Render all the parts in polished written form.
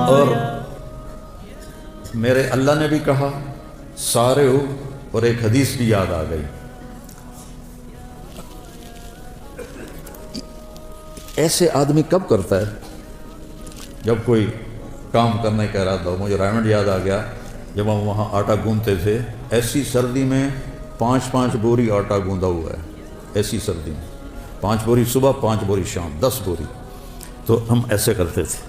اور میرے اللہ نے بھی کہا سارے ہو، اور ایک حدیث بھی یاد آ گئی. ایسے آدمی کب کرتا ہے جب کوئی کام کرنے کا ارادہ ہو. مجھے رائمنڈ یاد آ گیا جب ہم وہاں آٹا گوندتے تھے، ایسی سردی میں 5 بوری آٹا گوندا ہوا ہے. ایسی سردی میں 5 بوری صبح، 5 بوری شام، 10 بوری. تو ہم ایسے کرتے تھے.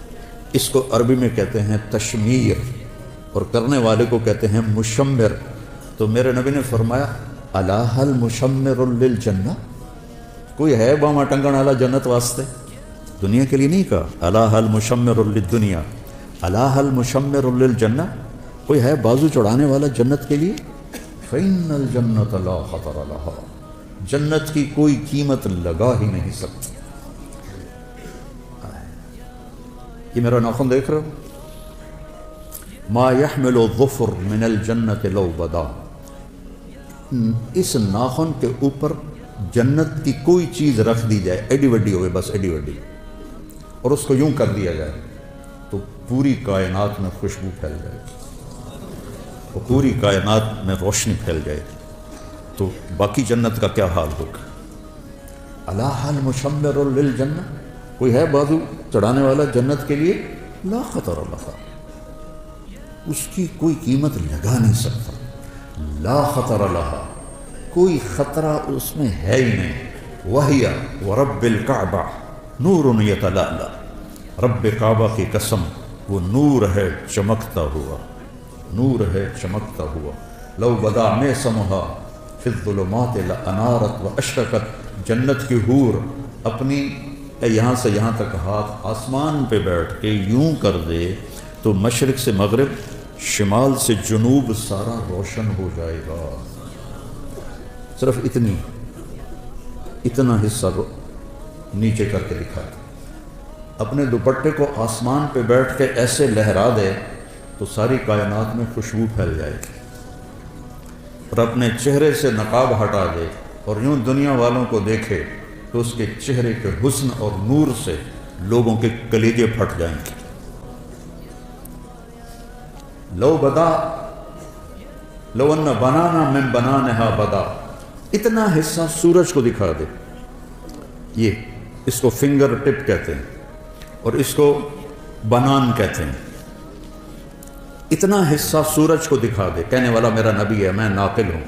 اس کو عربی میں کہتے ہیں تشمیر، اور کرنے والے کو کہتے ہیں مشمر. تو میرے نبی نے فرمایا الا هل مشمر للجنہ، کوئی ہے باما ٹنگن والا جنت واسطے؟ دنیا کے لیے نہیں کہا. الا هل مشمر للدنیا، الا هل مشمر للجنہ، کوئی ہے بازو چڑھانے والا جنت کے لیے؟ فإن الجنة لا خطر لها، جنت کی کوئی قیمت لگا ہی نہیں سکتی. یہ میرا ناخن دیکھ رہے ہو؟ ما يحمل الظفر من الجنة لو بدا، اس ناخن کے اوپر جنت کی کوئی چیز رکھ دی جائے، ایڈی وڈی ہوئے، بس ایڈی وڈی، اور اس کو یوں کر دیا جائے تو پوری کائنات میں خوشبو پھیل جائے گی، اور پوری کائنات میں روشنی پھیل جائے گی. تو باقی جنت کا کیا حال ہوگا؟ الا هل مشمر للجنہ، کوئی ہے بازو چڑھانے والا جنت کے لیے؟ لا خطر لها، اس کی کوئی قیمت لگا نہیں سکتا. لا خطر لها، کوئی خطرہ اس میں ہے ہی نہیں. وہی ورب الکعبہ نور یتلألأ، رب کعبہ کی قسم وہ نور ہے چمکتا ہوا، نور ہے چمکتا ہوا. لو بدا میسمھا فی الظلمات لانارت واشرقت، جنت کی حور اپنی یہاں سے یہاں تک ہاتھ آسمان پہ بیٹھ کے یوں کر دے تو مشرق سے مغرب، شمال سے جنوب سارا روشن ہو جائے گا. صرف اتنا حصہ نیچے کر کے دکھا دے. اپنے دوپٹے کو آسمان پہ بیٹھ کے ایسے لہرا دے تو ساری کائنات میں خوشبو پھیل جائے گی. اور اپنے چہرے سے نقاب ہٹا دے اور یوں دنیا والوں کو دیکھے تو اس کے چہرے کے حسن اور نور سے لوگوں کے کلیجے پھٹ جائیں گے. لو بدا لو ان بنانا من بنانہا بدا، اتنا حصہ سورج کو دکھا دے. یہ اس کو فنگر ٹپ کہتے ہیں اور اس کو بنان کہتے ہیں. اتنا حصہ سورج کو دکھا دے، کہنے والا میرا نبی ہے، میں ناقل ہوں.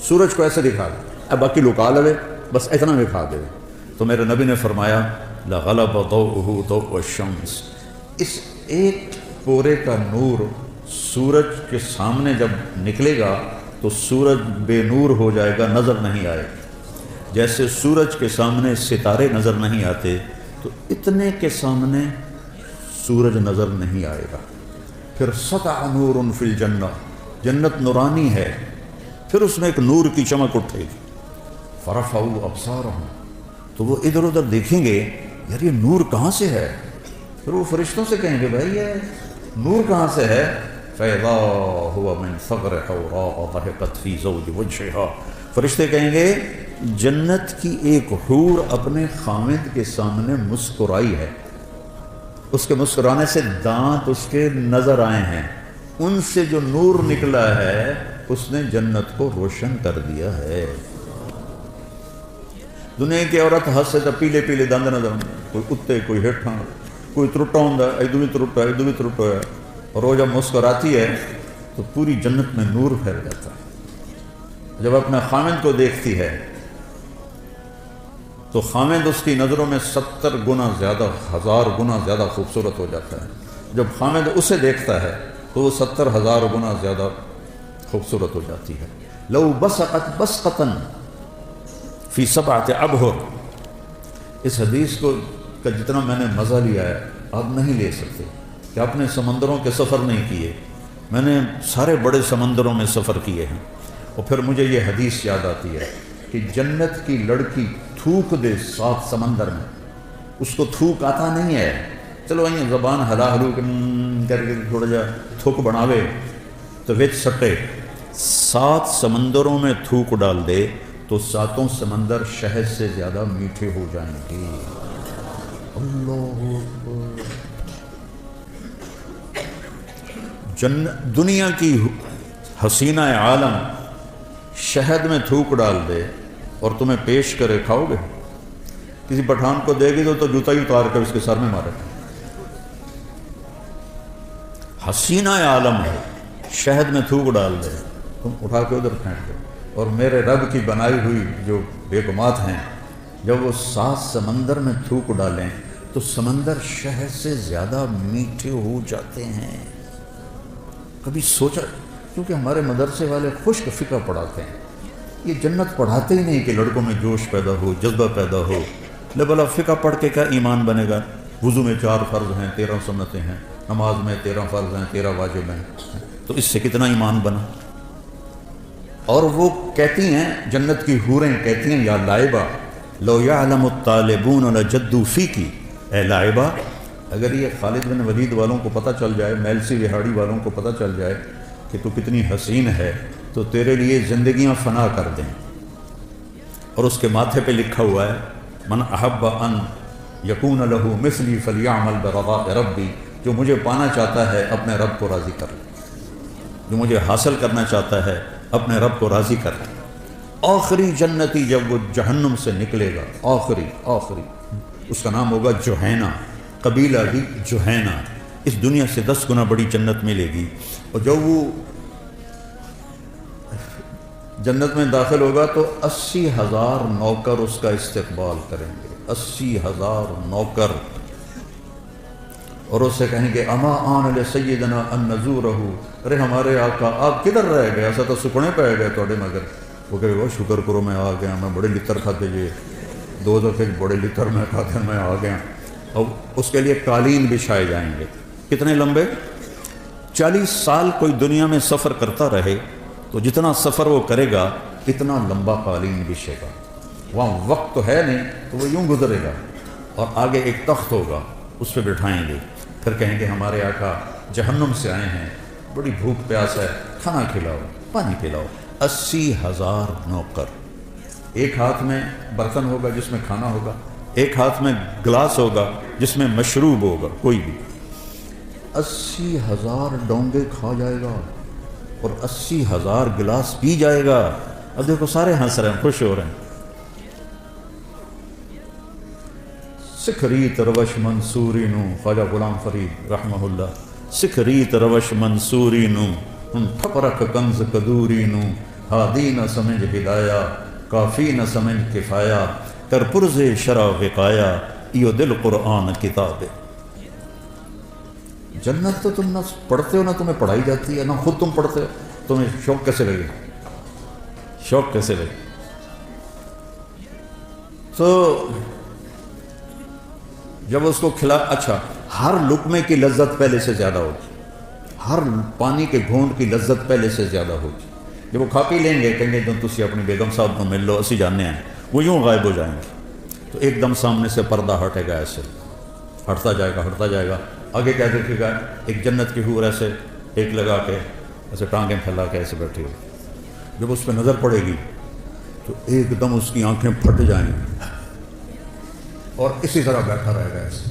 سورج کو ایسے دکھا دے، اب باقی لکا لے، بس اتنا دکھا دے. تو میرے نبی نے فرمایا لغلب ضوءہ ضوء الشمس، اس ایک پورے کا نور سورج کے سامنے جب نکلے گا تو سورج بے نور ہو جائے گا، نظر نہیں آئے گا. جیسے سورج کے سامنے ستارے نظر نہیں آتے تو اتنے کے سامنے سورج نظر نہیں آئے گا. پھر سطع نور فی الجنہ، جنت نورانی ہے، پھر اس میں ایک نور کی چمک اٹھے گی. فرفعوا ابصارہم، تو وہ ادھر ادھر دیکھیں گے یار یہ نور کہاں سے ہے. پھر وہ فرشتوں سے کہیں گے بھائی یہ نور کہاں سے ہے؟ فَإِذَا هُوَ مِنْ ثَغْرِ حَوْرَاءَ ضَحِكَتْ فِي زَوْجِ وَجْهِهَا، فرشتے کہیں گے جنت کی ایک حور اپنے خامد کے سامنے مسکرائی ہے، اس کے مسکرانے سے دانت اس کے نظر آئے ہیں، ان سے جو نور نکلا ہے اس نے جنت کو روشن کر دیا ہے. دنیا کی عورت ہاتھ سے پیلے پیلے دند نظر، کوئی کتے، کوئی ہیٹھاں، کوئی ترٹا ہوں ادو بھی ترٹا ہے، ادو بھی ترٹا ہے، اور وہ جب مسکراتی ہے تو پوری جنت میں نور پھیل جاتا ہے. جب اپنے خامد کو دیکھتی ہے تو خامد اس کی نظروں میں 70 گنا زیادہ، 1000 گنا زیادہ خوبصورت ہو جاتا ہے. جب خامد اسے دیکھتا ہے تو وہ 70,000 گنا زیادہ خوبصورت ہو جاتی ہے. لو بسقت بسقتن فی 7 ابحر، اس حدیث کو کا جتنا میں نے مزہ لیا ہے آپ نہیں لے سکتے. کہ آپ نے سمندروں کے سفر نہیں کیے، میں نے سارے بڑے سمندروں میں سفر کیے ہیں. اور پھر مجھے یہ حدیث یاد آتی ہے کہ جنت کی لڑکی تھوک دے 7 سمندر میں، اس کو تھوک آتا نہیں ہے، چلو وہیں زبان ہلا ہلو کر کے تھوڑا جا تھوک بناوے تو وچ سٹے، 7 سمندروں میں تھوک ڈال دے تو 7 سمندر شہد سے زیادہ میٹھے ہو جائیں گے. اللہ اکبر. دنیا کی حسینہ عالم شہد میں تھوک ڈال دے اور تمہیں پیش کرے، کھاؤ گے؟ کسی پٹھان کو دے گی تو جوتا ہی اتار کر اس کے سر میں مارے۔ حسینہ عالم ہے، شہد میں تھوک ڈال دے، تم اٹھا کے ادھر پھینک دو۔ اور میرے رب کی بنائی ہوئی جو بیگمات ہیں، جب وہ 7 سمندر میں تھوک ڈالیں تو سمندر شہد سے زیادہ میٹھے ہو جاتے ہیں۔ کبھی سوچا؟ کیونکہ ہمارے مدرسے والے خشک فقہ پڑھاتے ہیں، یہ جنت پڑھاتے ہی نہیں کہ لڑکوں میں جوش پیدا ہو، جذبہ پیدا ہو۔ لے بلا فقہ پڑھ کے کیا ایمان بنے گا؟ وضو میں 4 فرض ہیں، 13 سنتیں ہیں، نماز میں 13 فرض ہیں، 13 واجب ہیں، تو اس سے کتنا ایمان بنا؟ اور وہ کہتی ہیں، جنت کی حوریں کہتی ہیں، یا لائبہ لو یعلم الطالبون لجدوا فیک، اے لائبہ اگر یہ خالد بن ولید والوں کو پتہ چل جائے، میلسی وہاڑی والوں کو پتہ چل جائے کہ تو کتنی حسین ہے تو تیرے لیے زندگیاں فنا کر دیں۔ اور اس کے ماتھے پہ لکھا ہوا ہے، من احب ان یکون لہ مثلی فلیعمل برضاء ربی، جو مجھے پانا چاہتا ہے اپنے رب کو راضی کر لے، جو مجھے حاصل کرنا چاہتا ہے اپنے رب کو راضی کر لے۔ آخری جنتی جب وہ جہنم سے نکلے گا، آخری اس کا نام ہوگا جوہینہ، قبیلہ بھی جوہینہ، اس دنیا سے 10 گنا بڑی جنت ملے گی۔ اور جب وہ جنت میں داخل ہوگا تو 80,000 نوکر اس کا استقبال کریں گے، 80,000 نوکر، اور اس سے کہیں گے اما آن لسیدنا ان نزورہ، ارے ہمارے آقا آپ کدھر رہ گئے؟ ایسا تو سکنے پہ گئے توڑے مگر۔ وہ کہے وہ شکر کرو میں آ گیا، میں بڑے لتر کھاتے جی 2 دفعے بڑے لتر میں کھاتے میں آ گیا۔ اور اس کے لیے قالین بچھائے جائیں گے، کتنے لمبے؟ 40 سال کوئی دنیا میں سفر کرتا رہے تو جتنا سفر وہ کرے گا اتنا لمبا قالین بچھے گا۔ وہاں وقت تو ہے نہیں تو وہ یوں گزرے گا، اور آگے ایک تخت ہوگا اس پہ بٹھائیں گے، پھر کہیں گے ہمارے آقا جہنم سے آئے ہیں، بڑی بھوک پیاس ہے، کھانا کھلاؤ، پانی پلاؤ۔ 80,000 نوکر، ایک ہاتھ میں برتن ہوگا جس میں کھانا ہوگا، ایک ہاتھ میں گلاس ہوگا جس میں مشروب ہوگا، کوئی بھی 80,000 ڈونگے کھا جائے گا اور 80,000 گلاس پی جائے گا۔ اب دیکھو سارے ہنس رہے ہیں، خوش ہو رہے ہیں۔ سکھ ریت روش منصوری نو، خواجہ غلام فرید رحمہ اللہ، سکھ ریت روش منصوری نو، تھپرک کنز کدوری نو، ہادی نہ سمجھ ہدایا، کافی نہ سمجھ کفایا، کر پرز شرع وقایا، ایو دل قرآن کتاب۔ جنت تو تم نہ پڑھتے ہو نہ تمہیں پڑھائی جاتی ہے، نہ خود تم پڑھتے ہو، تمہیں شوق کیسے لگے؟ شوق کیسے لگے؟ تو جب اس کو کھلا، اچھا ہر لقمے کی لذت پہلے سے زیادہ ہوگی، ہر پانی کے گھونٹ کی لذت پہلے سے زیادہ ہوگی۔ جب وہ کھا پی لیں گے کہیں گے تسی اپنی بیگم صاحب کو مل لو، اسی جاننے ہیں، وہ یوں غائب ہو جائیں گے، تو ایک دم سامنے سے پردہ ہٹے گا، ایسے ہٹتا جائے گا، آگے کیا دیکھے گا؟ ایک جنت کی حور ایسے ایک لگا کے ایسے ٹانگیں پھیلا کے ایسے بیٹھی ہو، جب اس پہ نظر پڑے گی تو ایک دم اس کی آنکھیں پھٹ جائیں گی اور اسی طرح بیٹھا رہے گا ایسے۔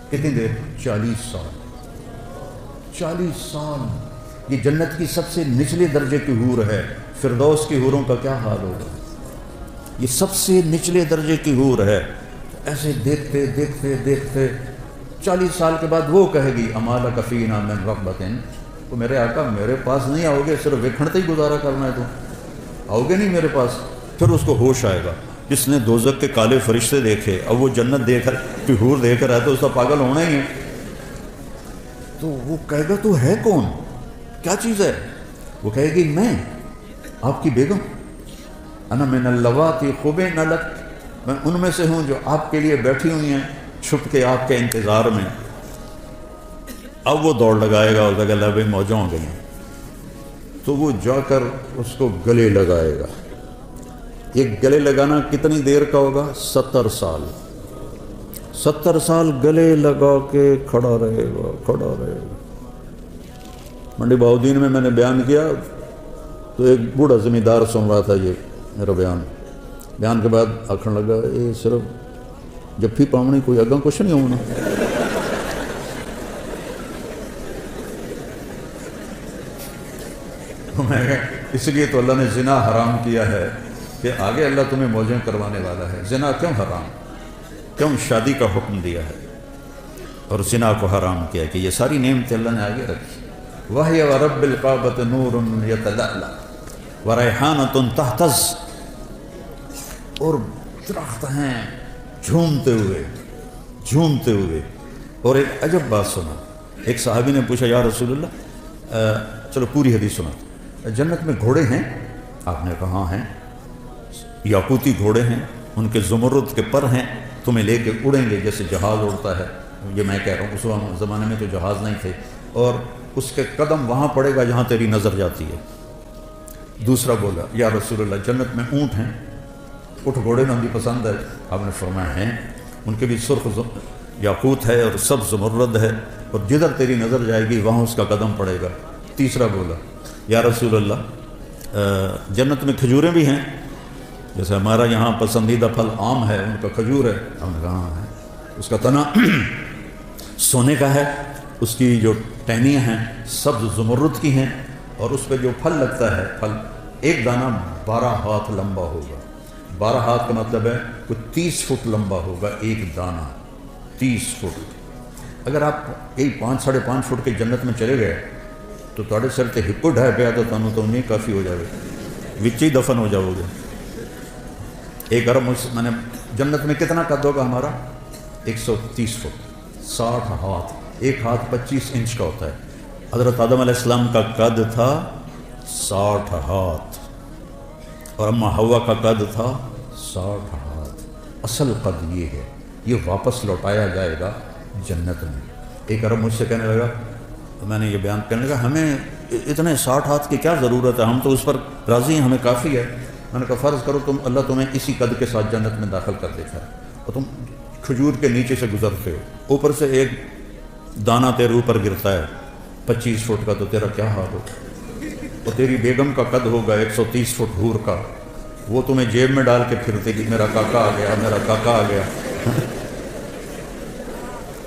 کتنی دیر؟ 40 سال۔ 40 سال یہ جنت کی سب سے نچلے درجے کی حور ہے۔ فردوس کی حوروں کا کیا حال ہوگا؟ یہ سب سے نچلے درجے کی حور ہے۔ ایسے دیکھتے دیکھتے دیکھتے 40 سال کے بعد وہ کہے گی اما لک فینا من رغبۃ، تو میرے آقا میرے پاس نہیں آؤ گے، صرف وکھڑتے ہی گزارا کرنا ہے، تو آؤ گے نہیں میرے پاس؟ پھر اس کو ہوش آئے گا، جس نے دوزخ کے کالے فرشتے دیکھے، اب وہ جنت دیکھ کر کوئی حور دیکھ رہا ہے تو اس کا پاگل ہونا ہی ہے۔ تو وہ کہے گا تو ہے کون؟ کیا چیز ہے؟ وہ کہے گی میں آپ کی بیگم، انا من اللواتی خبئن لک، میں ان میں سے ہوں جو آپ کے لیے بیٹھی ہوئی ہیں چھپ کے آپ کے انتظار میں۔ اب وہ دوڑ لگائے گا اور کہے گا لے بھائی موجوں ہو گئی، تو وہ جا کر اس کو گلے لگائے گا۔ یہ گلے لگانا کتنی دیر کا ہوگا؟ 70 سال۔ 70 سال گلے لگا کے کھڑا رہے گا۔ منڈی بہاؤدین میں نے بیان کیا تو ایک بوڑھا زمیندار سن رہا تھا یہ میرا بیان کے بعد آکھن لگا یہ صرف جفی پاؤنی کوئی اگاں کچھ نہیں ہونا، میں کہا اس لیے تو اللہ نے زنا حرام کیا ہے کہ آگے اللہ تمہیں موجیں کروانے والا ہے. زنا کیوں حرام، کیوں شادی کا حکم دیا ہے اور زنا کو حرام کیا کہ یہ ساری نعمتیں اللہ نے آگے رکھی. وَهِيَ وَرَبِّ الْكَعْبَةِ نُورٌ يَتَلَأْلَأُ وَرَيْحَانَةٌ تَهْتَزُّ، اور درخت ہیں جھومتے ہوئے. اور ایک عجب بات سنا، ایک صحابی نے پوچھا یا رسول اللہ چلو پوری حدیث سنا، جنت میں گھوڑے ہیں؟ آپ نے کہا ہاں ہیں، یاقوتی گھوڑے ہیں، ان کے زمرد کے پر ہیں، تمہیں لے کے اڑیں گے جیسے جہاز اڑتا ہے. یہ میں کہہ رہا ہوں اس زمانے میں تو جہاز نہیں تھے. اور اس کے قدم وہاں پڑے گا جہاں تیری نظر جاتی ہے. دوسرا بولا یا رسول اللہ جنت میں اونٹ ہیں؟ اونٹ گھوڑے نہ بھی پسند ہے؟ آپ نے فرمایا ہیں، ان کے بھی سرخ یاقوت ہے اور سبز زمرد ہے، اور جدھر تیری نظر جائے گی وہاں اس کا قدم پڑے گا. تیسرا بولا یا رسول اللہ جنت میں کھجوریں بھی ہیں؟ جیسے ہمارا یہاں پسندیدہ پھل آم ہے، ان کا کھجور ہے. ہم نے کہا ہے، اس کا تنا سونے کا ہے، اس کی جو ٹہنیاں ہیں سبز زمرد کی ہیں، اور اس پہ جو پھل لگتا ہے، پھل ایک دانہ 12 ہاتھ لمبا ہوگا. 12 ہاتھ کا مطلب ہے کوئی 30 فٹ لمبا ہوگا ایک دانہ، 30 فٹ. اگر آپ یہی 5-5.5 فٹ کے جنت میں چلے گئے تو تھوڑے سر تے ہکو ڈھائے پیا تو تنوں تو نہیں کافی ہو جائے گا، وچی دفن ہو جاؤ گے. ایک ارب میں نے جنت میں کتنا قد ہوگا ہمارا؟ 130 فٹ، 60 ہاتھ. ایک ہاتھ 25 انچ کا ہوتا ہے. حضرت آدم علیہ السلام کا قد تھا 60 ہاتھ، اور اماں حوا کا قد تھا 60 ہاتھ. اصل قد یہ ہے، یہ واپس لوٹایا جائے گا جنت میں. ایک عرب مجھ سے کہنے لگا، میں نے یہ بیان کرنے لگا ہمیں اتنے 60 ہاتھ کی کیا ضرورت ہے، ہم تو اس پر راضی ہیں، ہمیں کافی ہے. میں نے کہا فرض کرو اللہ تمہیں اسی قد کے ساتھ جنت میں داخل کر دیتا ہے، اور تم کھجور کے نیچے سے گزرتے ہو، اوپر سے ایک دانہ تیرے اوپر گرتا ہے 25 فٹ کا، تو تیرا کیا حال ہوگا؟ اور تیری بیگم کا قد ہوگا 130 فٹ حور کا، وہ تمہیں جیب میں ڈال کے پھرتے کہ میرا کاکا آ گیا، میرا کاکا آ گیا.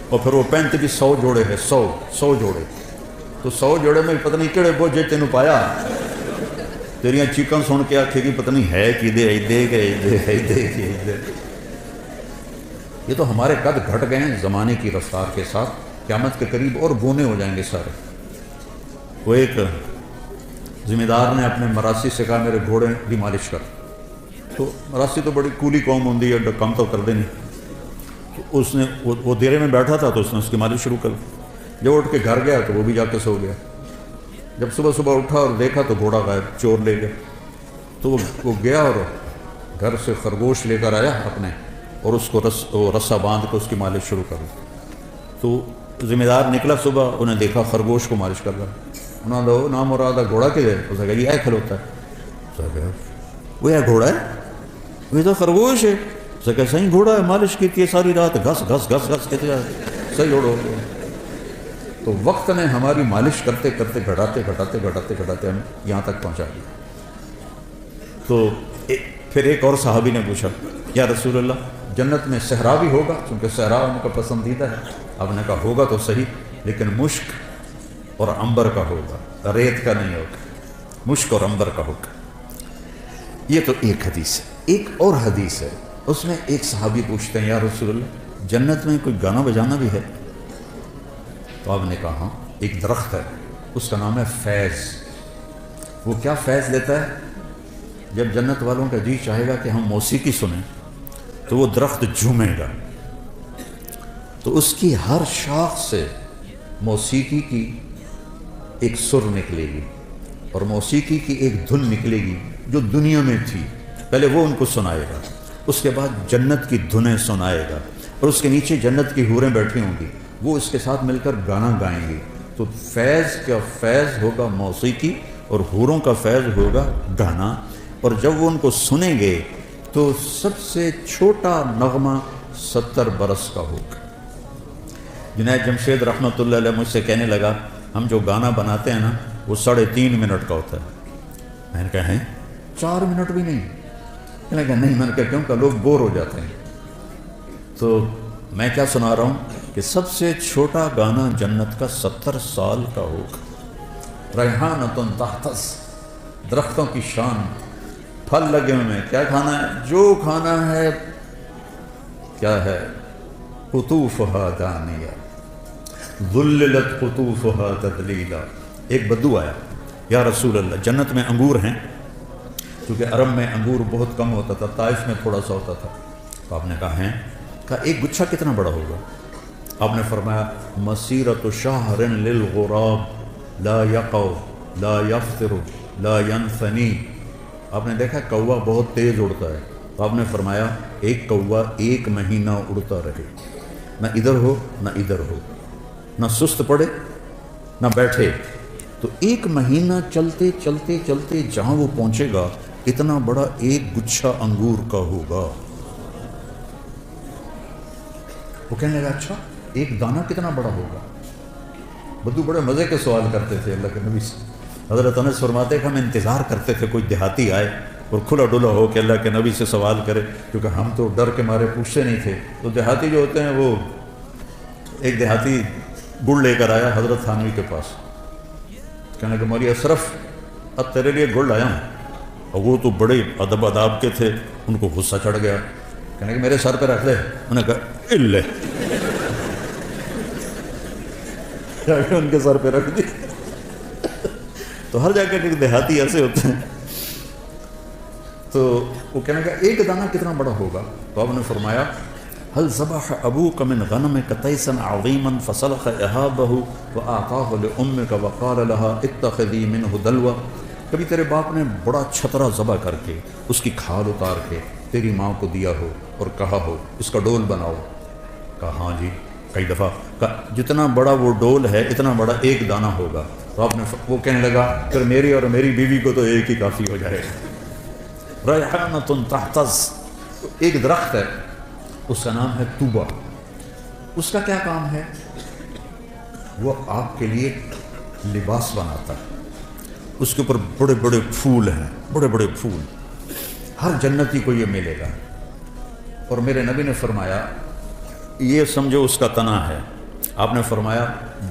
اور پھر وہ پینٹ بھی 100 جوڑے ہے، 100 جوڑے. تو 100 جوڑے میں پتہ نہیں کہڑے بوجھے تینوں پایا، تیریاں چیکاں سن کے آکھے گی پتہ نہیں ہے کی دے کہ یہ تو ہمارے قد گھٹ گئے ہیں زمانے کی رفتار کے ساتھ. قیامت کے قریب اور بونے ہو جائیں گے سارے. وہ ایک ذمہ دار نے اپنے مراسی سے کہا میرے گھوڑے کی مالش کر. تو مراسی تو بڑی کولی قوم ہوندی ہے، کم تو کر دے نہیں. تو اس نے وہ دیرے میں بیٹھا تھا تو اس نے اس کی مالش شروع کر. جب اٹھ کے گھر گیا تو وہ بھی جا کے سو گیا. جب صبح اٹھا اور دیکھا تو گھوڑا غائب، چور لے گیا. تو وہ گیا اور گھر سے خرگوش لے کر آیا اپنے، اور اس کو رسہ باندھ کے اس کی مالش شروع کر. تو ذمہ دار نکلا صبح، انہیں دیکھا خرگوش کو مالش کر رہا. انہوں نے کہا نام مراد گھوڑا کے ہے؟ اس نے کہا یہ کھلوتا ہے. وہ یہ گھوڑا ہے؟ وہ تو خرگوش ہے. اس نے کہا صحیح گھوڑا ہے، مالش کی تھی ساری رات، گھس کہتے ہیں صحیح اڑو. تو وقت نے ہماری مالش کرتے کرتے گھٹاتے ہم یہاں تک پہنچا دیا. تو پھر ایک اور صحابی نے پوچھا یا رسول اللہ جنت میں صحرا بھی ہوگا؟ کیونکہ صحرا ان کا پسندیدہ ہے. آپ نے کہا ہوگا تو صحیح، لیکن مشک اور عنبر کا ہوگا، ریت کا نہیں ہوگا، مشک اور عنبر کا ہوگا. یہ تو ایک حدیث ہے. ایک اور حدیث ہے، اس میں ایک صحابی پوچھتے ہیں یا رسول اللہ جنت میں کوئی گانا بجانا بھی ہے؟ تو آپ نے کہا ہاں، ایک درخت ہے، اس کا نام ہے فیض. وہ کیا فیض لیتا ہے؟ جب جنت والوں کا جی چاہے گا کہ ہم موسیقی سنیں تو وہ درخت جھومے گا، تو اس کی ہر شاخ سے موسیقی کی ایک سر نکلے گی اور موسیقی کی ایک دھن نکلے گی جو دنیا میں تھی. پہلے وہ ان کو سنائے گا، اس کے بعد جنت کی دھنیں سنائے گا، اور اس کے نیچے جنت کی حوریں بیٹھی ہوں گی، وہ اس کے ساتھ مل کر گانا گائیں گی. تو فیض کا فیض ہوگا موسیقی اور حوروں کا فیض ہوگا گانا. اور جب وہ ان کو سنیں گے تو سب سے چھوٹا نغمہ 70 برس کا ہوگا. جنید جمشید رحمۃ اللہ علیہ مجھ سے کہنے لگا ہم جو گانا بناتے ہیں نا وہ 3.5 منٹ کا ہوتا ہے. میں نے کہا ہیں 4 منٹ بھی نہیں؟ میں نے کہا نہیں. میں نے کہا کیوں؟ کہ لوگ بور ہو جاتے ہیں. تو میں کیا سنا رہا ہوں کہ سب سے چھوٹا گانا جنت کا 70 سال کا ہوگا. ریحانۃ تہتز، درختوں کی شان، پھل لگے ہوئے ہیں، کیا کھانا ہے؟ جو کھانا ہے کیا ہے؟ قطوفها دانیہ ذللت قطوفها تذلیلا۔ ایک بدو آیا، یا رسول اللہ جنت میں انگور ہیں، کیونکہ عرب میں انگور بہت کم ہوتا تھا، طائف میں تھوڑا سا ہوتا تھا، تو آپ نے کہا ہیں؟ کہا ایک گچھا کتنا بڑا ہوگا؟ آپ نے فرمایا مسیرۃ شہر للغراب لا یقع لا یفطر لا ینثنی۔ آپ نے دیکھا کوا بہت تیز اڑتا ہے، تو آپ نے فرمایا ایک کوا 1 مہینہ اڑتا رہے، نہ ادھر ہو نہ ادھر ہو، نہ سست پڑے نہ بیٹھے، تو 1 مہینہ چلتے چلتے چلتے جہاں وہ پہنچے گا اتنا بڑا ایک گچھا انگور کا ہوگا۔ وہ کہنے لگا اچھا ایک دانہ کتنا بڑا ہوگا؟ بدو بڑے مزے کے سوال کرتے تھے اللہ کے نبی سے۔ حضرت انس فرماتے کہ ہم انتظار کرتے تھے کوئی دیہاتی آئے اور کھلا ڈلا ہو کہ اللہ کے نبی سے سوال کرے، کیونکہ ہم تو ڈر کے مارے پوچھتے نہیں تھے۔ تو دیہاتی جو ہوتے ہیں، وہ ایک دیہاتی گڑ لے کر آیا حضرت تھانوی کے پاس، کہنے کہ مولوی اشرف اب تیرے لیے گڑ لایا ہوں، اور وہ تو بڑے ادب اداب کے تھے، ان کو غصہ چڑھ گیا، کہنے کہ میرے سر پہ رکھ دے۔ انہوں نے کہا لے، ان کے سر پہ رکھ دی۔ تو ہر جگہ کے دیہاتی ایسے ہوتے ہیں۔ تو وہ کہنے کا ایک دانہ کتنا بڑا ہوگا؟ تو آپ نے فرمایا هل ذبح ابوك من غنمك تيسا عظيما فسلخ اهابه واعطاه لامك وقال لها اتخذي منه دلوا۔ کبھی تیرے باپ نے بڑا چھترا ذبح کر کے اس کی کھال اتار کے تیری ماں کو دیا ہو اور کہا ہو اس کا ڈول بناؤ؟ کہا ہاں جی کئی دفعہ۔ کہا جتنا بڑا وہ ڈول ہے اتنا بڑا ایک دانہ ہوگا۔ تو آپ نے وہ کہنے لگا پھر میری اور میری بیوی کو تو ایک ہی کافی ہو جائے گا۔ ریحانۃ تحتز، ایک درخت ہے اس کا نام ہے طوبہ، اس کا کیا کام ہے؟ وہ آپ کے لیے لباس بناتا ہے، اس کے اوپر بڑے بڑے پھول ہیں، بڑے بڑے پھول، ہر جنتی کو یہ ملے گا۔ اور میرے نبی نے فرمایا یہ سمجھو اس کا تنا ہے۔ آپ نے فرمایا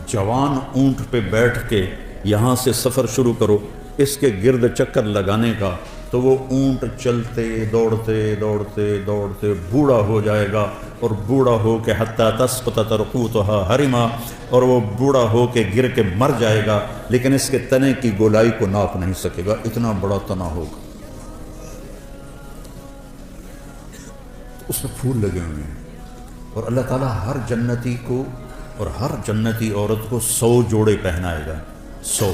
جوان اونٹ پہ بیٹھ کے یہاں سے سفر شروع کرو اس کے گرد چکر لگانے کا، تو وہ اونٹ چلتے دوڑتے دوڑتے دوڑتے بوڑھا ہو جائے گا، اور بوڑھا ہو کے حتیٰ تسقط ترقوتها حرما، اور وہ بوڑھا ہو کے گر کے مر جائے گا، لیکن اس کے تنے کی گولائی کو ناپ نہیں سکے گا، اتنا بڑا تنا ہوگا۔ اس میں پھول لگے ہوئے ہیں، اور اللہ تعالیٰ ہر جنتی کو اور ہر جنتی عورت کو 100 جوڑے پہنائے گا، 100۔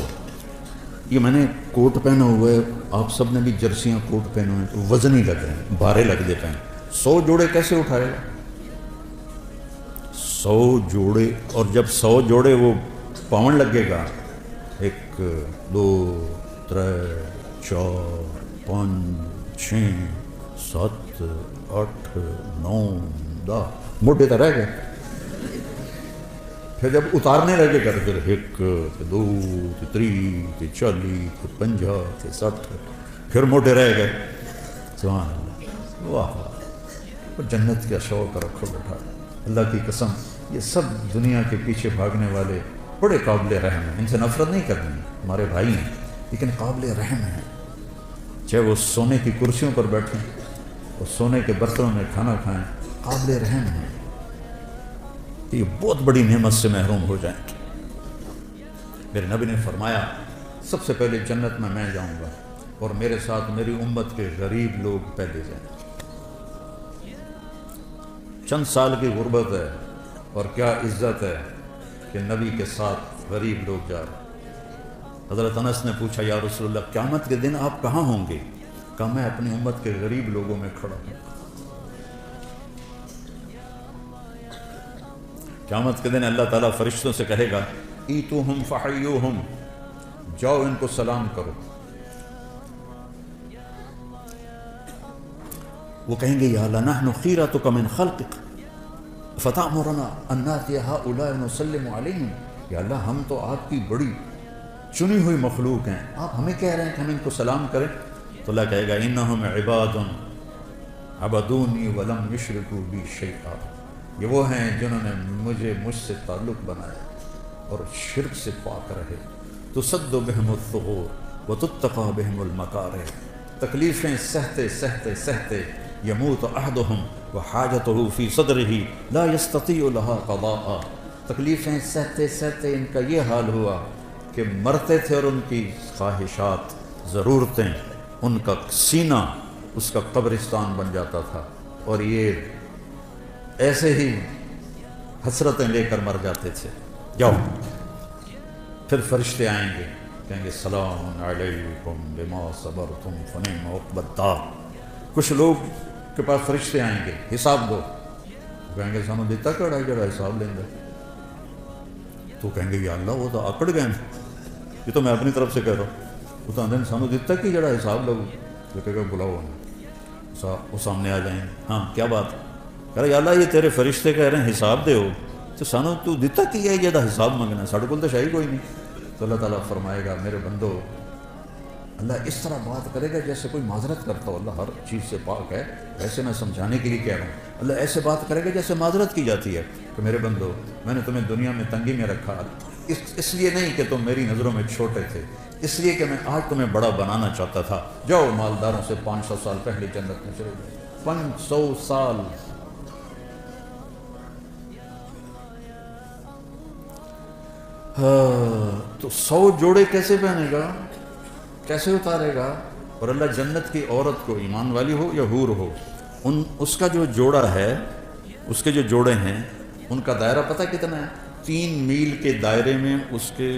یہ میں نے کوٹ پہنا ہوا ہے، آپ سب نے بھی جرسیاں کوٹ پہنے ہوئے ہیں، تو وزن ہی لگ رہے ہیں، بھارے لگ دیتے ہیں۔ 100 جوڑے کیسے اٹھائے گا؟ 100 جوڑے، اور جب 100 جوڑے وہ پاؤنڈ لگے گا، 1 2 3 4 5 6 7 8 9 10 موٹے تو رہ گئے۔ پھر جب اتارنے لگے گا پھر 1 2 3 40 50 60، پھر موٹے رہ گئے۔ سبحان اللہ، واہ واہ، جنت کا شوق رکھو بیٹھا، اللہ کی قسم یہ سب دنیا کے پیچھے بھاگنے والے بڑے قابل رحم ہیں، ان سے نفرت نہیں کرنی، ہمارے بھائی ہیں لیکن قابل رحم ہیں، چاہے وہ سونے کی کرسیوں پر بیٹھیں اور سونے کے برتنوں میں کھانا کھائیں، قابل رحم ہیں، یہ بہت بڑی نعمت سے محروم ہو جائیں۔ میرے نبی نے فرمایا سب سے پہلے جنت میں جاؤں گا، اور میرے ساتھ میری امت کے غریب لوگ پہلے جائیں۔ چند سال کی غربت ہے اور کیا عزت ہے کہ نبی کے ساتھ غریب لوگ جا رہے ہیں۔ حضرت انس نے پوچھا یا رسول اللہ قیامت کے دن آپ کہاں ہوں گے؟ کہا میں اپنی امت کے غریب لوگوں میں کھڑا ہوں۔ قیامت کے دن اللہ تعالیٰ فرشتوں سے کہے گا ایتوہم فحیوہم، جاؤ ان کو سلام کرو۔ وہ کہیں گے یا لنحن خیرتک من خلقک فتأمرنا ان نأتی ہؤلاء ونسلم علیہم، یا اللہ ہم تو آپ کی بڑی چنی ہوئی مخلوق ہیں، آپ ہمیں کہہ رہے ہیں کہ ہم ان کو سلام کریں؟ تو اللہ کہے گا انہم عباد عبدونی ولم یشرکوا بی شیئا، یہ وہ ہیں جنہوں نے مجھ سے تعلق بنایا اور شرک سے پاک رہے۔ تصد بہم الثغور وتتقى بهم المكاره، تکلیفیں سہتے سہتے سہتے یموت احدہم وحاجته فی صدرہ لا یستطیع لها قضاء، تکلیفیں سہتے سہتے ان کا یہ حال ہوا کہ مرتے تھے اور ان کی خواہشات ضرورتیں ان کا سینہ اس کا قبرستان بن جاتا تھا، اور یہ ایسے ہی حسرتیں لے کر مر جاتے تھے۔ جاؤ، پھر فرشتے آئیں گے، کہیں گے سلام علیکم بما صبرتم فنعم عقبی الدار۔ کچھ لوگ کے پاس فرشتے آئیں گے، حساب دو، کہیں گے سانو دیتا کڑا جڑا حساب لیں گے، تو کہیں گے یا اللہ وہ تو اکڑ گئے، یہ تو میں اپنی طرف سے کہہ رہا ہوں، وہ تو اندر سانو دیتا کہ جڑا حساب لو، تو کہے گا بلاؤ وہ سامنے آ جائیں گے، ہاں کیا بات، کہہ رہا یا اللہ یہ تیرے فرشتے کہہ رہے ہیں حساب دے ہو، تو سانو تو دیتا کہ یہ جڑا حساب منگنا، ساڑھے کول تو شاہی کوئی نہیں۔ تو اللہ تعالیٰ فرمائے گا میرے بندو، اللہ اس طرح بات کرے گا جیسے کوئی معذرت کرتا ہو، اللہ ہر چیز سے پاک ہے، ویسے میں سمجھانے کے لیے کہہ رہا ہوں، اللہ ایسے بات کرے گا جیسے معذرت کی جاتی ہے کہ میرے بندو میں نے تمہیں دنیا میں تنگی میں رکھا، اس لیے نہیں کہ تم میری نظروں میں چھوٹے تھے، اس لیے کہ میں آج تمہیں بڑا بنانا چاہتا تھا، جاؤ مالداروں سے 500 سال پہلے جنت میں چلے جاؤ، 500 سال۔ تو 100 جوڑے کیسے پہنے گا، کیسے اتارے گا؟ اور اللہ جنت کی عورت کو، ایمان والی ہو یا حور ہو، اس کا جو جوڑا ہے، اس کے جو جوڑے ہیں ان کا دائرہ پتہ کتنا ہے؟ 3 میل کے دائرے میں اس کے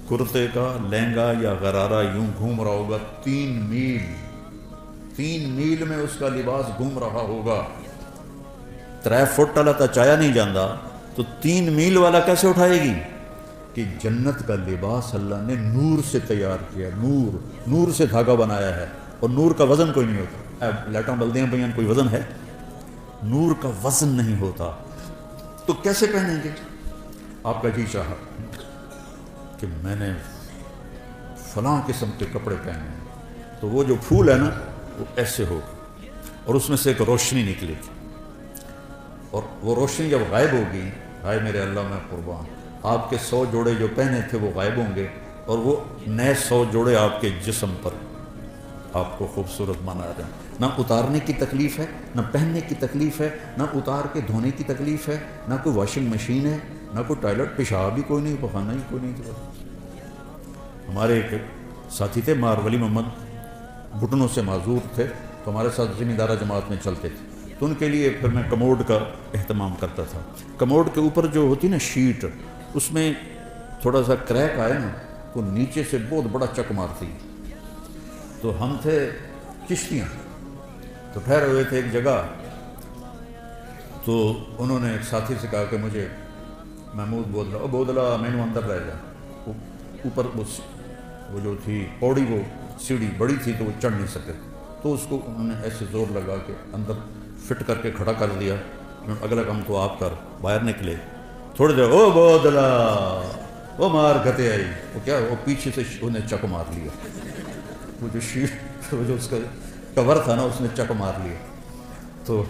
کرتے کا لہنگا یا غرارہ یوں گھوم رہا ہوگا، 3 میل میں اس کا لباس گھوم رہا ہوگا۔ 3 فٹ والا تو چایا نہیں جاندہ، تو 3 میل والا کیسے اٹھائے گی؟ کہ جنت کا لباس اللہ نے نور سے تیار کیا، نور سے دھاگا بنایا ہے، اور نور کا وزن کوئی نہیں ہوتا۔ لائٹاں بلدیاں پہ کوئی وزن ہے؟ نور کا وزن نہیں ہوتا، تو کیسے پہنیں گے؟ آپ کا جی چاہا کہ میں نے فلاں قسم کے کپڑے پہنے ہیں، تو وہ جو پھول ہے نا وہ ایسے ہوگا، اور اس میں سے ایک روشنی نکلے گی، اور وہ روشنی جب غائب ہوگی، ہائے میرے اللہ میں قربان، آپ کے 100 جوڑے جو پہنے تھے وہ غائب ہوں گے، اور وہ نئے 100 جوڑے آپ کے جسم پر آپ کو خوبصورت بنا رہے ہیں۔ نہ اتارنے کی تکلیف ہے، نہ پہننے کی تکلیف ہے، نہ اتار کے دھونے کی تکلیف ہے، نہ کوئی واشنگ مشین ہے، نہ کوئی ٹوائلٹ، پیشاب بھی کوئی نہیں، پخانا ہی کوئی نہیں۔ ہمارے ایک ساتھی تھے مار ولی محمد، گھٹنوں سے معذور تھے، تو ہمارے ساتھ ذمہ دارہ جماعت میں چلتے تھے، تو ان کے لیے پھر میں کموڈ کا اہتمام کرتا تھا۔ کموڈ کے اوپر جو ہوتی نا شیٹ، اس میں تھوڑا سا کریک آئے نا تو نیچے سے بہت بڑا چک مارتی، تو ہم تھے چشتیاں، تو ٹھہرے ہوئے تھے ایک جگہ، تو انہوں نے ایک ساتھی سے کہا کہ مجھے محمود بودلا میں نے اندر رہ جا، اوپر وہ جو تھی پوڑی، وہ سیڑھی بڑی تھی تو وہ چڑھ نہیں سکے، تو اس کو انہوں نے ایسے زور لگا کے اندر فٹ کر کے کھڑا کر دیا، اگلا کام تو آپ کر، باہر نکلے، تھوڑی دیر او بودلا وہ مار کھتے آئی، وہ کیا، وہ پیچھے سے انہیں چک مار لیا، وہ جو شیٹ، وہ جو اس کا کور تھا نا اس نے چک مار لیا، تو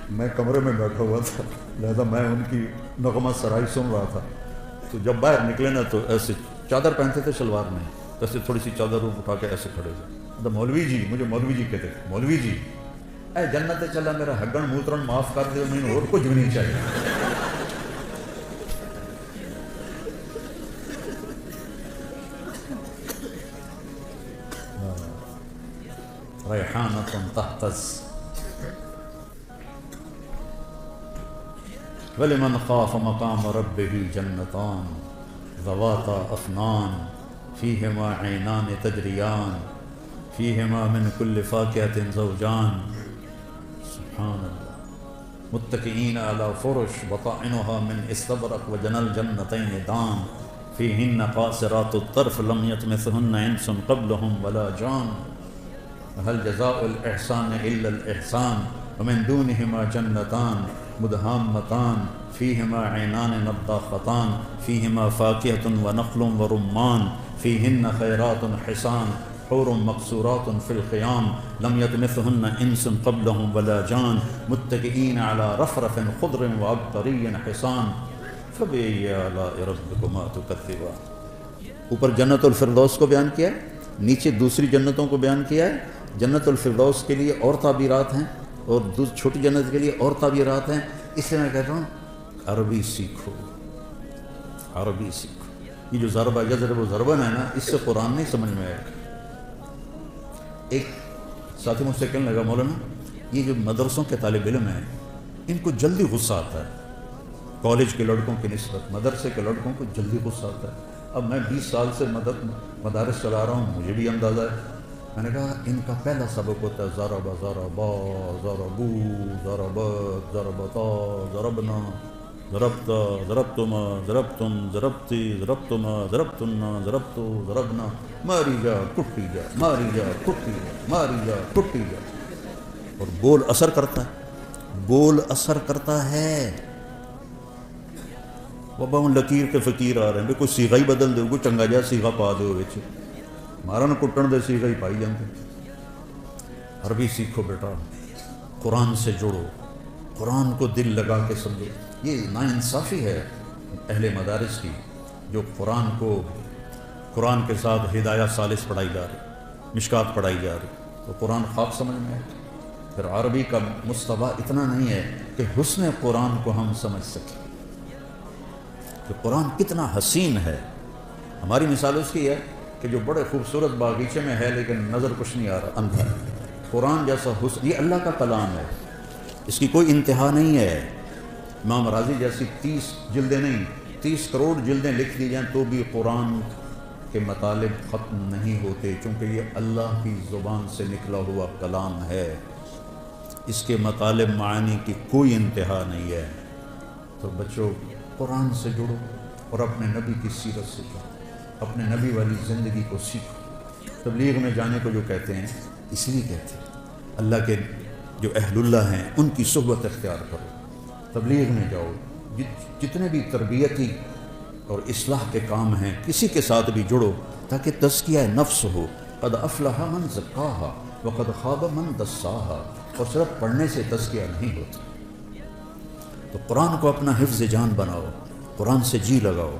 میں کمرے میں بیٹھا ہوا تھا، لہذا میں ان کی نغمہ سرائی سن رہا تھا، تو جب باہر نکلے نا تو ایسے چادر پہنتے تھے شلوار میں، ایسے تھوڑی سی چادر اٹھا کے ایسے کھڑے تھے، مولوی جی، مجھے مولوی جی کہتے تھے، مولوی جی اے جنت چلا میرا ہگن موترن معاف کر دے، میں اور کچھ بھی نہیں چاہیے۔ ریحانۃ تہتز ولمن خاف مقام ربہ جنتان ذواتا افنان فیہما عینان تجریان فیہما من کل فاکہۃ زوجان، سبحان اللہ، متکئین علی فرش بطائنها من استبرق وجنى الجنتین دان فیہن قاصرات الطرف لم یطمثہن انس قبلہم ولا جان هل جزاء الاحسان الا الاحسان ومن دونہما جنتان مدہامتان فیہما عینان نضاختان فیہما فاکہۃ ونخل ورمان فیہن خیرات حسان حور مقصورات فی الخیام لم یطمثہن انس قبلہم ولا جان متکئین علی رفرف خضر وعبقری حسان فبأي آلاء ربكما تكذبان۔ اوپر جنت الفردوس کو بیان کیا ہے، نیچے دوسری جنتوں کو بیان کیا ہے۔ جنت الفردوس کے لیے اور تعبیرات ہیں اور چھوٹی جنت کے لیے اور تعبیرات ہیں۔ اس لیے میں کہتا ہوں عربی سیکھو، عربی سیکھو۔ یہ جو ضربہ یضرب و ضربن ہے نا، اس سے قرآن نہیں سمجھ میں آئے گا۔ ایک ساتھی مجھ سے کہنے لگا مولانا یہ جو مدرسوں کے طالب علم ہیں ان کو جلدی غصہ آتا ہے، کالج کے لڑکوں کی نسبت مدرسے کے لڑکوں کو جلدی غصہ آتا ہے۔ اب میں 20 سال سے مدارس چلا رہا ہوں، مجھے بھی اندازہ ہے۔ میں نے کہا ان کا پہلا سبق ہوتا ہے ضرب ضربا ضربو ضربت ضربتا ضربنا ضربت ضربتما ضربتم ضربتی ضربتما ضربتنا ضربتو ضربنا، ماری جا کٹی جا، ماری جا کٹی جا، ماری جا کٹی جا۔ اور بول اثر کرتا ہے، بول اثر کرتا ہے۔ بابا ہوں لکیر کے فقیر آ رہے ہیں، کوئی سیغہ ہی بدل دو، کوئی چنگا جا سیغہ پا دو وچ، مارا نہ کٹن دے سیغہ ہی پائی جاندے۔ عربی سیکھو بیٹا، قرآن سے جڑو، قرآن کو دل لگا کے سمجھو۔ یہ ناانصافی ہے اہل مدارس کی، جو قرآن کے ساتھ ہدایہ ثالث پڑھائی جا رہی، مشکات پڑھائی جا رہی، تو قرآن خواب سمجھ میں ہے۔ پھر عربی کا مصطبہ اتنا نہیں ہے کہ حسن قرآن کو ہم سمجھ سکیں کہ قرآن کتنا حسین ہے۔ ہماری مثال اس کی ہے کہ جو بڑے خوبصورت باغیچے میں ہے لیکن نظر کچھ نہیں آ رہا، اندھا ہے۔ قرآن جیسا حسن، یہ اللہ کا کلام ہے، اس کی کوئی انتہا نہیں ہے۔ امام راضی جیسی 30 جلدیں نہیں، 30 کروڑ جلدیں لکھ دی جائیں تو بھی قرآن کے مطالب ختم نہیں ہوتے، چونکہ یہ اللہ کی زبان سے نکلا ہوا کلام ہے۔ اس کے مطالب معانی کی کوئی انتہا نہیں ہے۔ تو بچوں قرآن سے جڑو اور اپنے نبی کی سیرت سے جڑو، اپنے نبی والی زندگی کو سیکھو۔ تبلیغ میں جانے کو جو کہتے ہیں اس لیے کہتے ہیں اللہ کے جو اہل اللہ ہیں ان کی صحبت اختیار کرو، تبلیغ میں جاؤ، جتنے بھی تربیتی اور اصلاح کے کام ہیں کسی کے ساتھ بھی جڑو تاکہ تزکیہ نفس ہو۔ قد افلح من زکاہا وقد خاب من دساہا۔ اور صرف پڑھنے سے تزکیہ نہیں ہوتا، تو قرآن کو اپنا حفظ جان بناؤ، قرآن سے جی لگاؤ،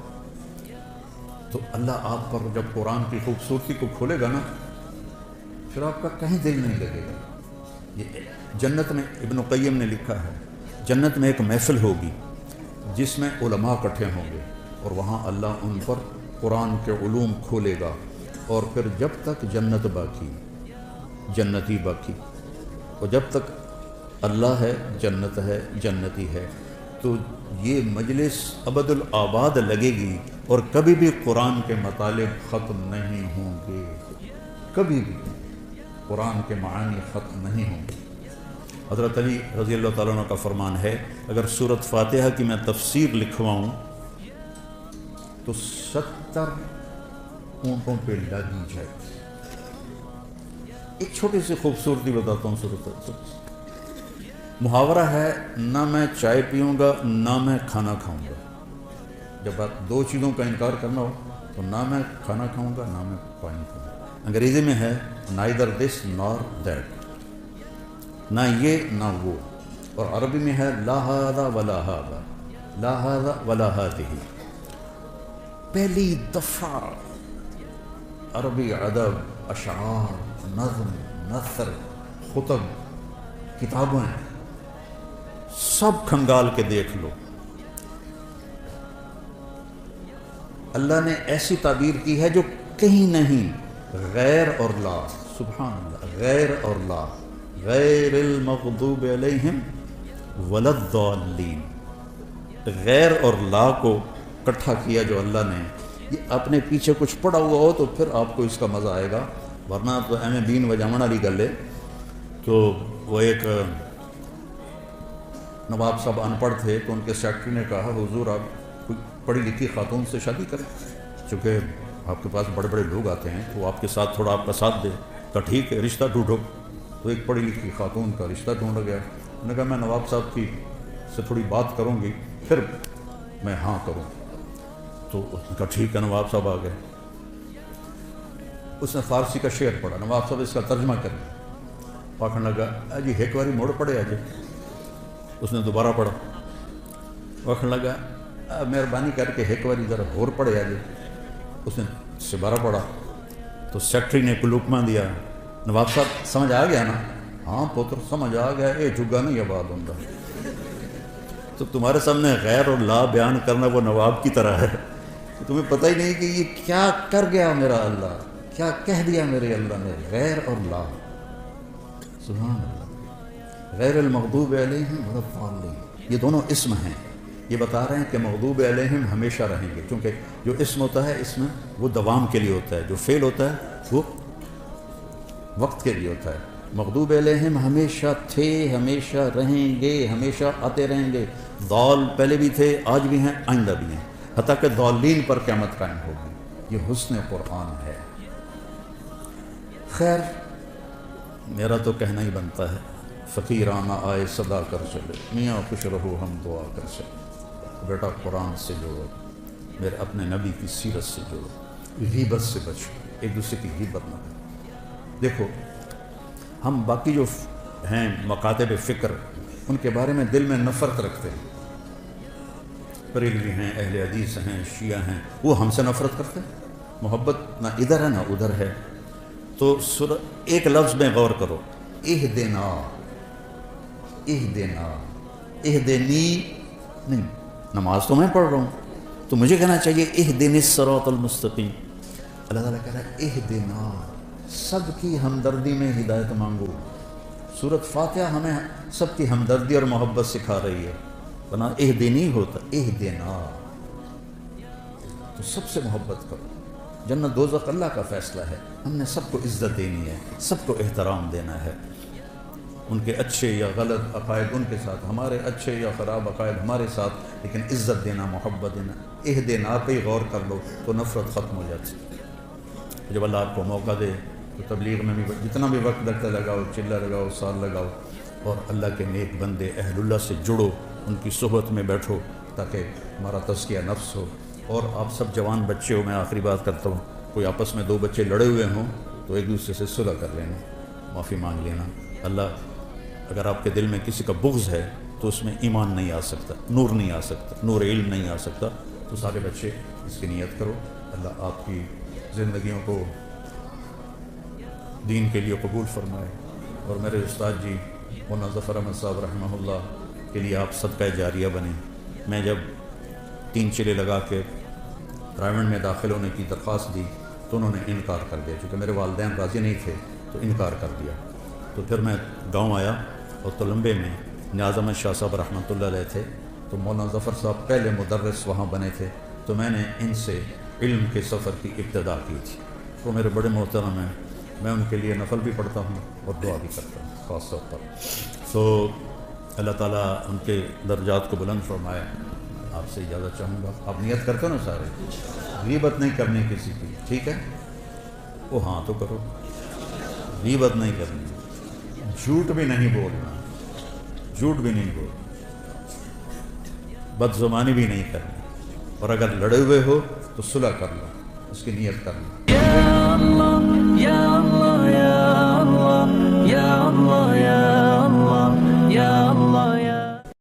تو اللہ آپ پر جب قرآن کی خوبصورتی کو کھولے گا نا پھر آپ کا کہیں دل نہیں لگے گا۔ یہ جنت میں ابن قیم نے لکھا ہے، جنت میں ایک محفل ہوگی جس میں علماء اکٹھے ہوں گے اور وہاں اللہ ان پر قرآن کے علوم کھولے گا، اور پھر جب تک جنت باقی، جنتی باقی، اور جب تک اللہ ہے، جنت ہے، جنتی ہے، تو یہ مجلس ابد الآباد لگے گی اور کبھی بھی قرآن کے مطالب ختم نہیں ہوں گے، کبھی بھی قرآن کے معانی ختم نہیں ہوں گے۔ حضرت علی رضی اللہ تعالیٰ عنہ کا فرمان ہے اگر سورۃ فاتحہ کی میں تفسیر لکھواؤں تو 70 اونٹوں پہ لگی جائے۔ ایک چھوٹی سی خوبصورتی بتاتا ہوں سورۃ محاورہ ہے، نہ میں چائے پیوں گا نہ میں کھانا کھاؤں گا۔ جب آپ دو چیزوں کا انکار کرنا ہو تو نہ میں کھانا کھاؤں گا نہ میں پانی پیوں گا۔ انگریزی میں ہے neither this nor that، نہ یہ نہ وہ، اور عربی میں ہے لا هذا ولا هذا، لا هذا ولا هذه۔ پہلی دفعہ عربی ادب، اشعار، نظم، نثر، خطب، کتابیں سب کھنگال کے دیکھ لو، اللہ نے ایسی تعبیر کی ہے جو کہیں نہیں، غیر اور لا، سبحان اللہ، غیر اور لا، غیر المغضوب علیہم ولا الضالین، غیر اور لا کو اکٹھا کیا جو اللہ نے۔ یہ اپنے پیچھے کچھ پڑا ہوا ہو تو پھر آپ کو اس کا مزہ آئے گا، ورنہ تو ایم بین وجامن والی گل ہے۔ تو وہ ایک نواب صاحب ان پڑھ تھے تو ان کے سیکرٹری نے کہا حضور آپ کوئی پڑھی لکھی خاتون سے شادی کریں، چونکہ آپ کے پاس بڑے بڑے لوگ آتے ہیں تو آپ کے ساتھ تھوڑا آپ کا ساتھ دے، تو ٹھیک ہے رشتہ ڈھونڈو۔ تو ایک پڑھی لکھی خاتون کا رشتہ ڈھونڈا گیا۔ انہوں نے کہا میں نواب صاحب کی سے تھوڑی بات کروں گی پھر میں ہاں کروں۔ تو اس نے کہا ٹھیک ہے، نواب صاحب آ گئے، اس نے فارسی کا شعر پڑھا، نواب صاحب اس کا ترجمہ کریں، پاکھن لگا جی ایک باری موڑ پڑے آج۔ اس نے دوبارہ پڑھا، پاکھن لگا مہربانی کر کے ایک باری ذرا اور پڑھے آج. اس نے سبارہ پڑھا تو سیکٹری نے کلوکما دیا. نواب صاحب سمجھ آ گیا نا؟ ہاں پتر سمجھ آ گیا. اے جگہ نہیں آباد ہوں. تو تمہارے سامنے غیر اور لا بیان کرنا وہ نواب کی طرح ہے. تمہیں پتہ ہی نہیں کہ یہ کیا کر گیا میرا اللہ, کیا کہہ دیا میرے اللہ نے. غیر اور لا, سبحان اللہ. غیر المغضوب علیہم ولا الضالین, یہ دونوں اسم ہیں. یہ بتا رہے ہیں کہ مغضوب علیہم ہمیشہ رہیں گے, کیونکہ جو اسم ہوتا ہے اس میں وہ دوام کے لیے ہوتا ہے, جو فعل ہوتا ہے وہ وقت کے لیے ہوتا ہے. مغضوب علیہم ہمیشہ تھے, ہمیشہ رہیں گے, ہمیشہ آتے رہیں گے. ضال پہلے بھی تھے, آج بھی ہیں, آئندہ بھی ہیں, حتیٰ کہ ضالین پر قیامت قائم ہوگی. یہ حسن قرآن ہے. خیر میرا تو کہنا ہی بنتا ہے, فقیرانہ آئے صدا کر چلے, میاں خوش رہو ہم دعا کر چلے. بیٹا قرآن سے جوڑو, میرے اپنے نبی کی سیرت سے جوڑو, غیبت سے بچو, ایک دوسرے کی غیبت نہ کرو. دیکھو ہم باقی جو ہیں مکاتب فکر, ان کے بارے میں دل میں نفرت رکھتے ہیں. بریلوی ہیں, اہل حدیث ہیں, شیعہ ہیں, وہ ہم سے نفرت کرتے ہیں. محبت نہ ادھر ہے نہ ادھر ہے. تو ایک لفظ میں غور کرو, اہدنا, اہدنا, اہدنی نہیں. نماز تو میں پڑھ رہا ہوں تو مجھے کہنا چاہیے اہدنی الصراط المستقیم. اللہ تعالیٰ کہہ رہا ہے اہدنا, سب کی ہمدردی میں ہدایت مانگو. سورۃ فاتحہ ہمیں سب کی ہمدردی اور محبت سکھا رہی ہے, بنا اہدنی ہوتا اہدنا. تو سب سے محبت کرو. جنت دوزخ اللہ کا فیصلہ ہے, ہم نے سب کو عزت دینی ہے, سب کو احترام دینا ہے. ان کے اچھے یا غلط عقائد ان کے ساتھ, ہمارے اچھے یا خراب عقائد ہمارے ساتھ, لیکن عزت دینا, محبت دینا. اہدنا پہ ہی غور کر لو تو نفرت ختم ہو جاتی. جب اللہ آپ کو موقع دے تو تبلیغ میں بھی جتنا بھی وقت لگتا لگاؤ, چلہ لگاؤ, سال لگاؤ, اور اللہ کے نیک بندے اہل اللہ سے جڑو, ان کی صحبت میں بیٹھو تاکہ ہمارا تزکیہ نفس ہو. اور آپ سب جوان بچے ہو, میں آخری بات کرتا ہوں, کوئی آپس میں دو بچے لڑے ہوئے ہوں تو ایک دوسرے سے صلح کر لینا, معافی مانگ لینا. اللہ اگر آپ کے دل میں کسی کا بغض ہے تو اس میں ایمان نہیں آ سکتا, نور نہیں آ سکتا, نور علم نہیں آ سکتا. تو سارے بچے اس کی نیت کرو. اللہ آپ کی زندگیوں کو دین کے لیے قبول فرمائے, اور میرے استاد جی مولانا ظفر احمد صاحب رحمہ اللہ کے لیے آپ صدقہ جاریہ بنیں. میں جب 3 چلے لگا کے پرائیویٹ میں داخل ہونے کی درخواست دی تو انہوں نے انکار کر دیا, چونکہ میرے والدین راضی نہیں تھے تو انکار کر دیا. تو پھر میں گاؤں آیا اور تلمبے میں نیاز احمد شاہ صاحب رحمۃ اللہ علیہ تھے, تو مولانا ظفر صاحب پہلے مدرس وہاں بنے تھے, تو میں نے ان سے علم کے سفر کی ابتدا کی تھی. وہ میرے بڑے محترم ہیں, میں ان کے لیے نفل بھی پڑھتا ہوں اور دعا بھی کرتا ہوں خاص طور پر. تو اللہ تعالیٰ ان کے درجات کو بلند فرمائے. آپ سے اجازت چاہوں گا. آپ نیت کرتے ہو نا سارے, غیبت نہیں کرنی کسی کی, ٹھیک ہے؟ وہ ہاں تو کرو. غیبت نہیں کرنی, جھوٹ بھی نہیں بولنا, جھوٹ بھی نہیں بولنا, بد زبانی بھی نہیں کرنی, اور اگر لڑے ہوئے ہو تو صلح کر لو, اس کی نیت کر لو. یا اللہ یا اللہ یا اللہ یا اللہ یا